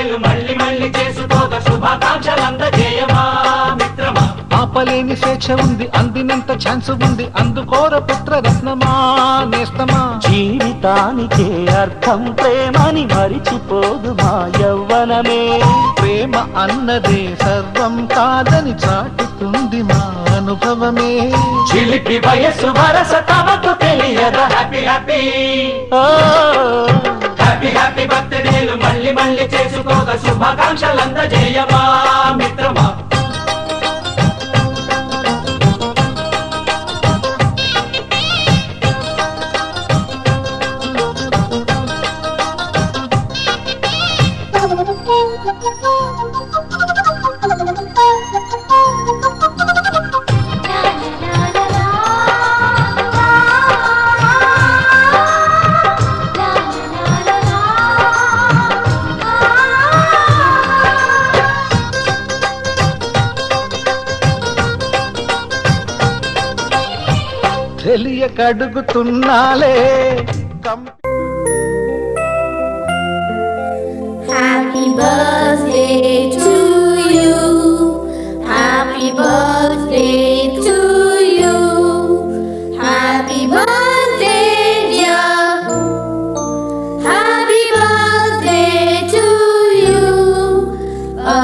బర్త్డేలు మళ్ళీ మళ్ళీ చేసుకోగా శుభాకాంక్షలందజేయమా మిత్రమా. ఆపలేని స్వేచ్ఛ ఉంది, అందినంత ఛాన్స్ ఉంది, అందుకోర పుత్రరత్నమా నేస్తమా. జీవితానికే అర్థం ప్రేమని మరిచిపోదు మా యవ్వనమే. ప్రేమ అన్నదే సర్వం కాదని చాటుతుంది మా అనుభవమే. చిలిపి వయస్సు వరస తమకు తెలియదా. హ్యాపీ హ్యాపీ హ్యాపీ హ్యాపీ బర్త్డేలు మళ్ళీ మళ్ళీ చేసుకోగా శుభాకాంక్షలందజేయమా మిత్రమా. తెలియకడుగుతున్నాలే Happy birthday to you. Happy birthday to you. Happy birthday, dear. Happy birthday to you. A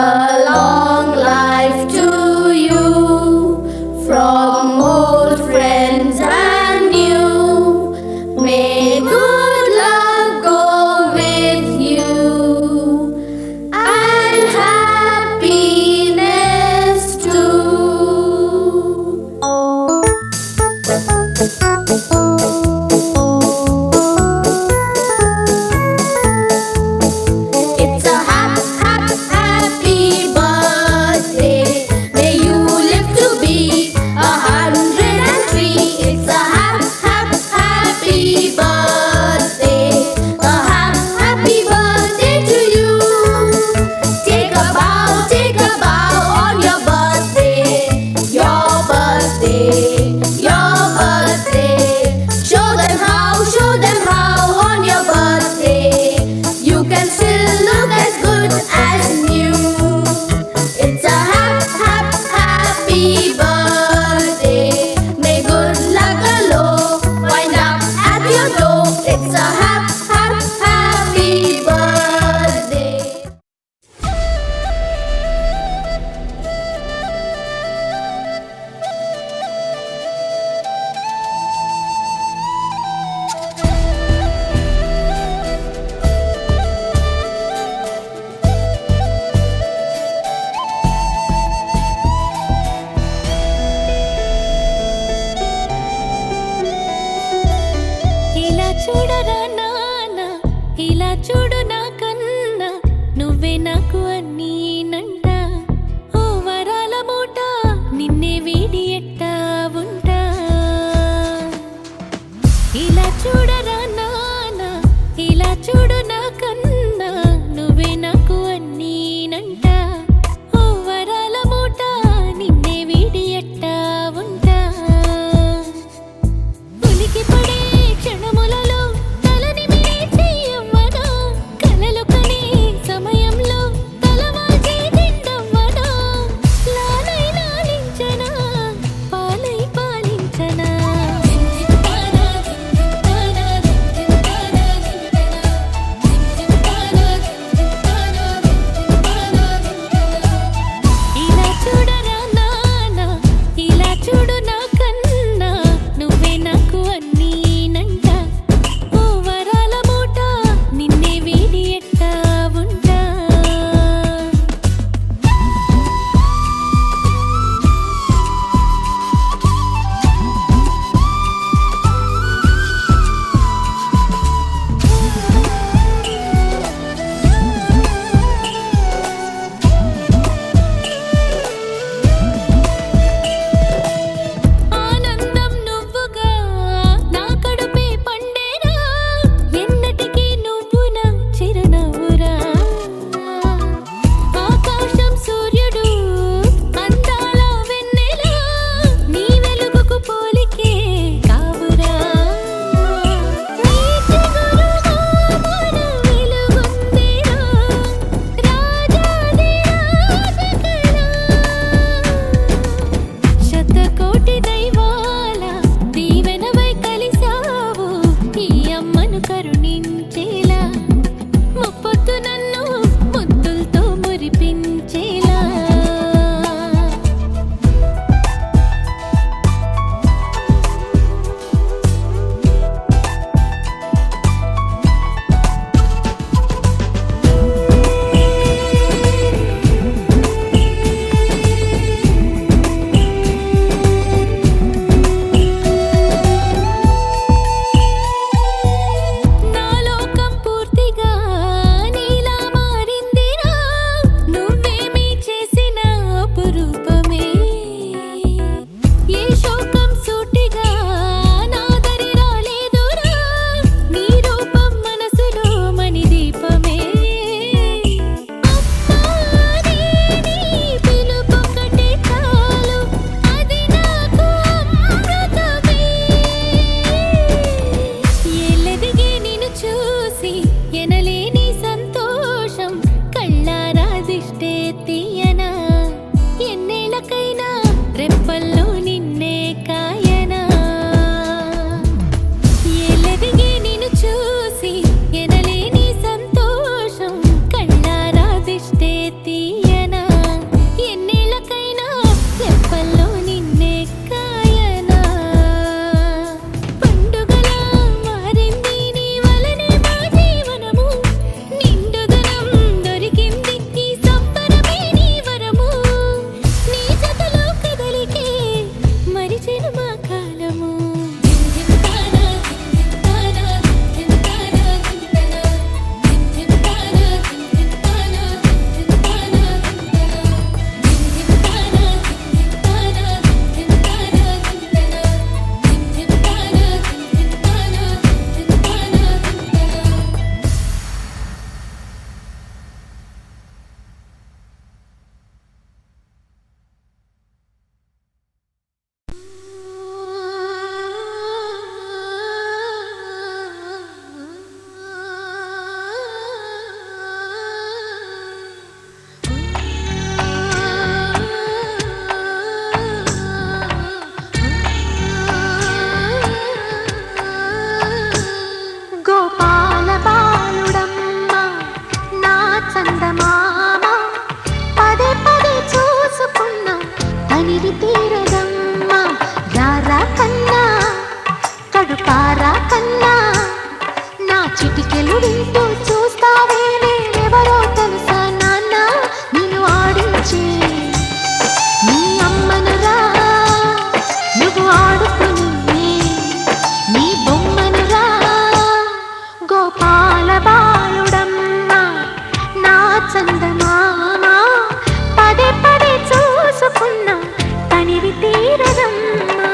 long life to you. From old friends and new. May good luck go with you. And happiness too. It's a happy birthday. May you live to be 103. It's a happy birthday. A happy birthday to you. Take a bow on your birthday. Your birthday, your birthday. Show them how on your birthday you can still look as good as new. It's a happy birthday. May good luck galore wind up at your door. It's a happy birthday. ఇలా చూడరా నాన్న, ఇలా చూడు నా కన్నా, నువ్వే నాకు అన్నీనంట. ఓ వరాల మూట నిన్నే వీడి ఎట్టా ఉంటా. ఇలా చూడరా నాన్న, ఇలా చూడు నా కన్నా, నువ్వే నాకు అన్నీనంట. ఓ వరాల మూట నిన్నే వీడి ఎట్టా ఉంటా. ఉలికి పడే క్షణములలో తలని మిరే చెయ్యవ్వనా, చిటికెలు వింటూ చూస్తావే నేనెవరో తెలుసా నాన్న నిన్ను ఆడించే నీ అమ్మనురా నువ్వు ఆడుకుని నీ బొమ్మనురా గోపాల బాలుడమ్మ నా చందమామ పదే పదే చూసుకున్నా తనివి తీరదమ్మా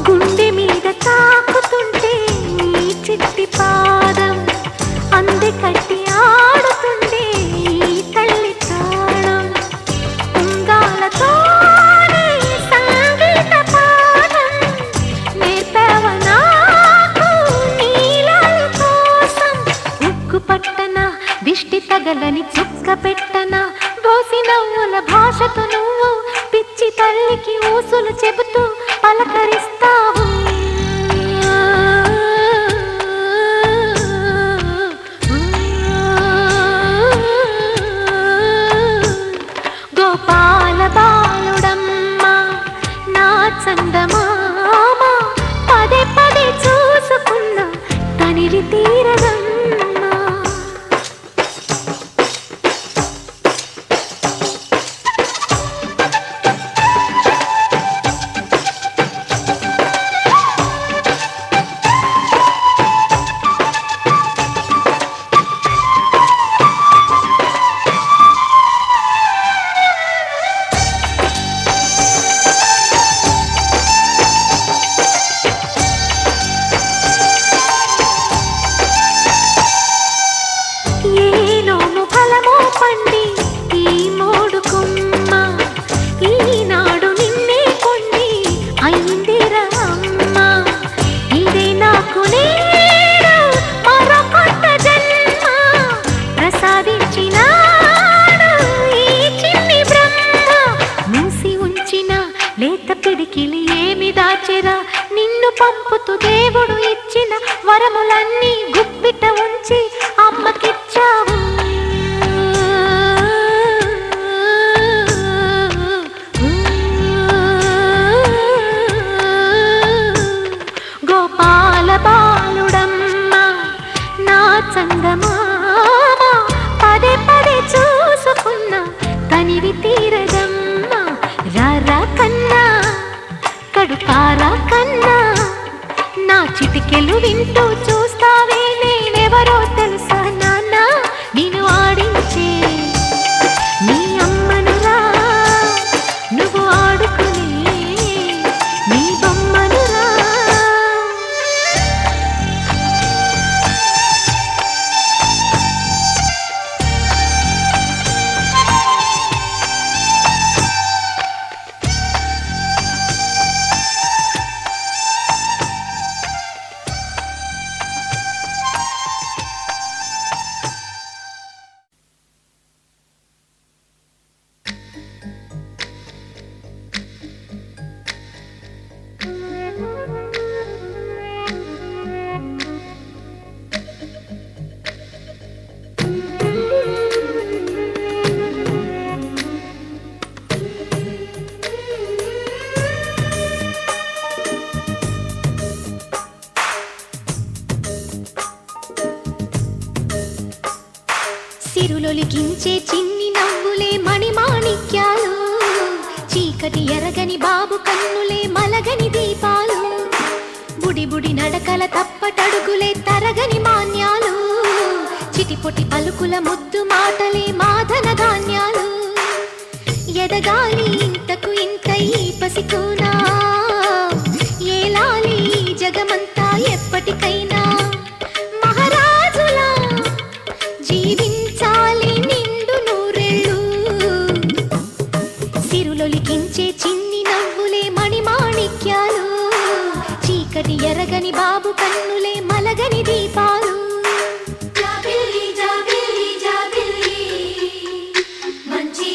గుండె మీద తాకుతుంటే నీ చిట్టి పాదం అంది కట్టి ఆడుతుండే ఈ తల్లి తాళం ఉంగాలతోనే సంగీత పాఠం నేర్పావ నాకు నీలాల కోసం ఉక్కు పట్టన దిష్టి తగలని చుక్క పెట్టన దోసి నవ్వుల భాషతో నువ్వు పిచ్చి తల్లికి ఊసులు చెబుతూ పలకరిస్తావు గోపాల బాలుడమ్మ నా చందమామ పదే పదే చూసుకున్నా తనివి తీరదమ్మా ఏనోము ఫలమో పండి ఈ మోడు కొమ్మ ఈనాడు నిన్నే కొండి అయిందిరా అమ్మ ఇదే నాకు నేడు మరో కొత్త జన్మ ప్రసాదించినాడు ఈ చిన్ని బ్రహ్మ మూసి ఉంచిన లేత పిడికిలి ఏమి దాచెరా నిన్ను పంపుతూ దేవుడు ఇచ్చిన వరములన్నీ గుప్పిట ఉంచి అమ్మకిచ్చావు గోపాల బాలుడమ్మ నా చందమామ పదే పదే చూసుకున్నా తనివి తీరదమ్మా రారా కన్నా కడుపారా కన్నా నా చిటికెలు వింటూ చూస్తావే నేనెవరో తెలుసా నాన్న నిన్ను ఆడించే నీ అమ్మనురా నువ్వు ఆడుకుని నీ బొమ్మనురా సిరులొలికించే చిన్ని నవ్వులే మణిమాణిక్యాలు చీకటి ఎరగని బాబు కన్నులే మలగని దీపాలు బుడి బుడి నడకల తప్పటడుగులే తరగని మాన్యాలు చిటిపొటి పలుకుల ముద్దు మాటలే మాధన ధాన్యాలు ఎదగాలి ఇంతకు ఇంత ఈ పసికోనా ఏలాలి జగమంతా ఎప్పటికైనా మహారాజులా జీవించాలి నిండు నూరేళ్ళు సిరులొలికించే చిన్ని నవ్వులే మణిమాణిక్యాలు చీకటి ఎరగని బాబు కన్నులే మలగని దీపాలు జాబిల్లి జాబిల్లి జాబిల్లి మంచి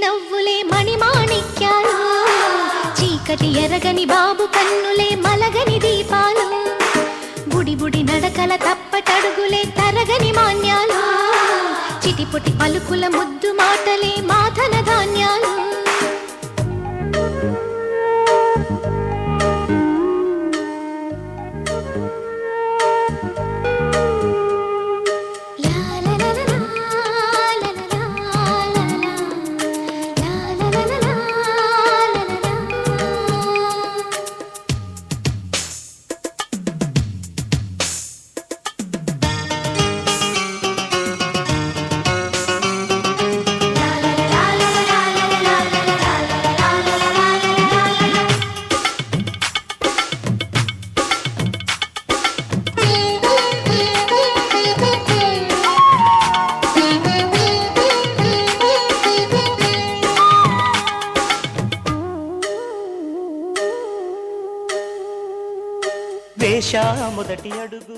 నవ్వులే మణిమాణిక్యాలు చీకటి ఎరగని బాబు కన్నులే మలగని దీపాలు బుడి బుడి నడకల తప్పటడుగులే తరగని మాన్యాలు చిటిపుటి పలుకుల ముద్దు మాటలే మాధన ధాన్యాలు వేష మొదటి అడుగు